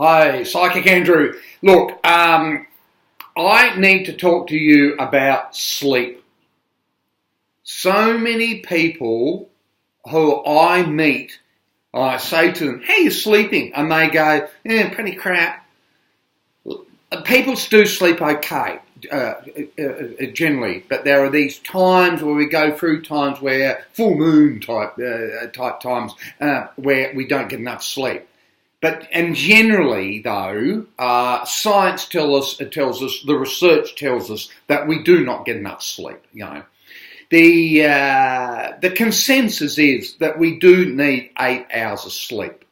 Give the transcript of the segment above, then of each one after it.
Hi, Psychic Andrew. Look, I need to talk to you about sleep. So many people who I meet, I say to them, how are you sleeping? And they go, pretty crap. People do sleep okay, generally, but there are these times where we go through times where full moon type times where we don't get enough sleep. And generally, though, science tells us, the research tells us that we do not get enough sleep. The consensus is that we do need 8 hours of sleep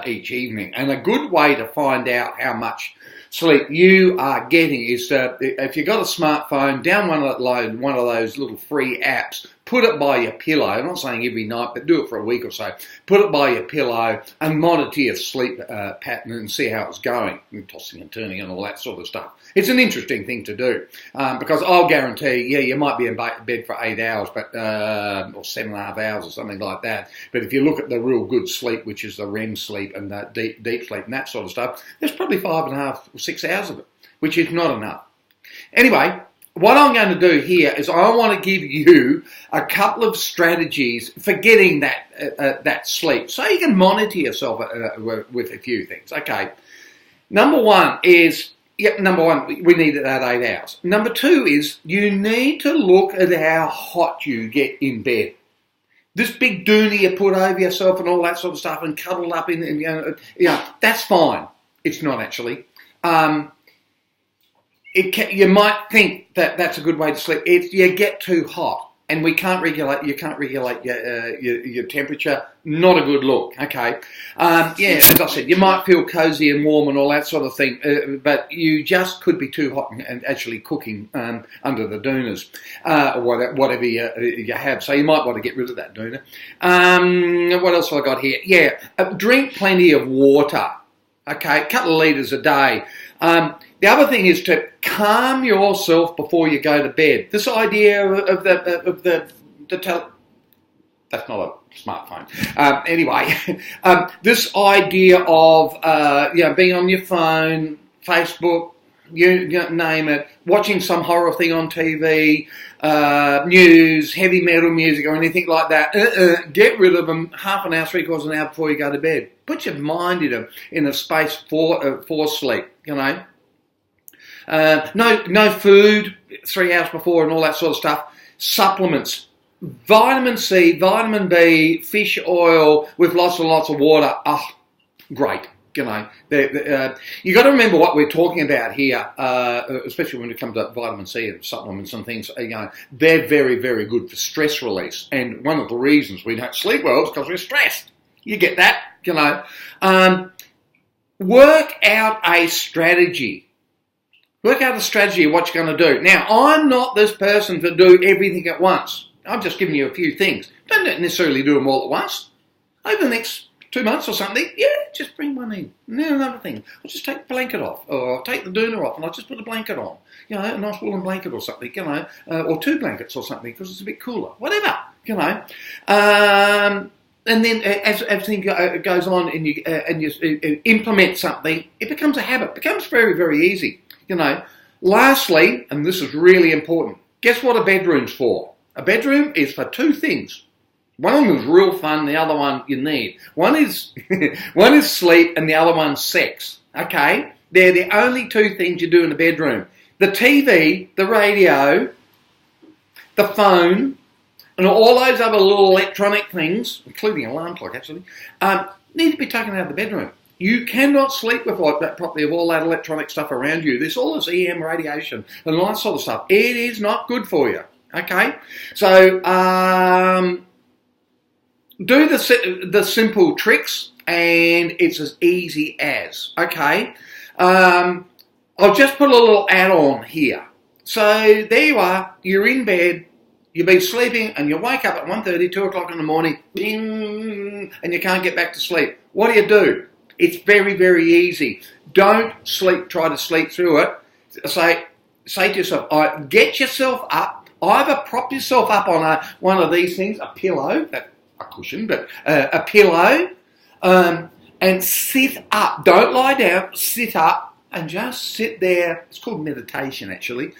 each evening, and a good way to find out how much sleep you are getting is if you've got a smartphone, download one of those little free apps, put it by your pillow. I'm not saying every night, but do it for a week or so. Put it by your pillow and monitor your sleep pattern and see how it's going, and tossing and turning and all that sort of stuff. It's an interesting thing to do because I'll guarantee, you might be in bed for 8 hours, but or 7.5 hours or something like that. But if you look at the real good sleep, which is the REM sleep and the deep sleep and that sort of stuff, there's probably 5.5 or 6 hours of it, which is not enough. Anyway, what I'm going to do here is I want to give you a couple of strategies for getting that sleep, so you can monitor yourself with a few things. Okay, number one, we need that 8 hours. Number two is you need to look at how hot you get in bed. This big doona you put over yourself and all that sort of stuff and cuddled up in, that's fine. It's not actually. You might think that that's a good way to sleep. You get too hot, and you can't regulate your temperature. Not a good look. Okay, as I said, you might feel cozy and warm and all that sort of thing, but you just could be too hot and actually cooking under the doonas, or whatever you have. So you might want to get rid of that doona. What else have I got here? Drink plenty of water. Okay, a couple of litres a day. The other thing is to calm yourself before you go to bed. This idea of the that's not a smartphone. Anyway, this idea of being on your phone, Facebook, you name it, watching some horror thing on TV, news, heavy metal music or anything like that, get rid of them half an hour, 3/4 of an hour before you go to bed. Put your mind in a space for sleep, No food 3 hours before and all that sort of stuff. Supplements, vitamin C, vitamin B, fish oil with lots and lots of water. Great. You got to remember what we're talking about here, especially when it comes to vitamin C and supplements and things. They're very, very good for stress release. And one of the reasons we don't sleep well is because we're stressed. You get that, Work out a strategy. Work out a strategy of what you're going to do. Now, I'm not this person to do everything at once. I'm just giving you a few things. Don't necessarily do them all at once. Over the next 2 months or something, just bring one in. And then another thing, I'll just take the blanket off, or I'll take the doona off, and I'll just put a blanket on. A nice woolen blanket or something, or 2 blankets or something, because it's a bit cooler. Whatever, And then as everything goes on and you implement something, it becomes a habit. It becomes very, very easy, Lastly, and this is really important, guess what a bedroom's for? A bedroom is for 2 things. One of them is real fun, the other one you need. One is sleep and the other one's sex. Okay? They're the only 2 things you do in the bedroom. The TV, the radio, the phone, and all those other little electronic things, including an alarm clock actually, need to be taken out of the bedroom. You cannot sleep with that properly with all that electronic stuff around you. There's all this EM radiation and all that sort of stuff. It is not good for you. Okay? So, do the simple tricks, and it's as easy as. Okay? I'll just put a little add-on here. So, there you are. You're in bed. You've been sleeping and you wake up at 1:30, 2 o'clock in the morning, bing, and you can't get back to sleep. What do? It's very, very easy. Don't try to sleep through it. Say to yourself, get yourself up, either prop yourself up on one of these things, a pillow, a cushion, but a pillow, and sit up. Don't lie down, sit up and just sit there. It's called meditation, actually.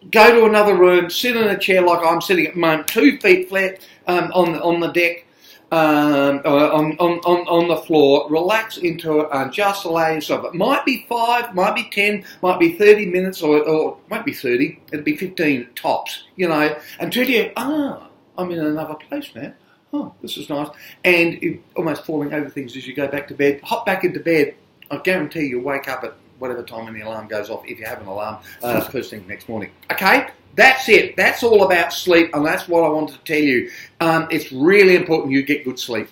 Go to another room, sit in a chair like I'm sitting at the moment, 2 feet flat on the deck, on the floor. Relax into it and just allow yourself. It might be 5, might be 10, might be 30 minutes, or might be 30. It'll be 15 tops, until you, I'm in another place now. Oh, this is nice. And you're almost falling over things as you go back to bed. Hop back into bed. I guarantee you'll wake up at whatever time when the alarm goes off, if you have an alarm, first thing next morning. Okay? That's it. That's all about sleep, and that's what I wanted to tell you. It's really important you get good sleep.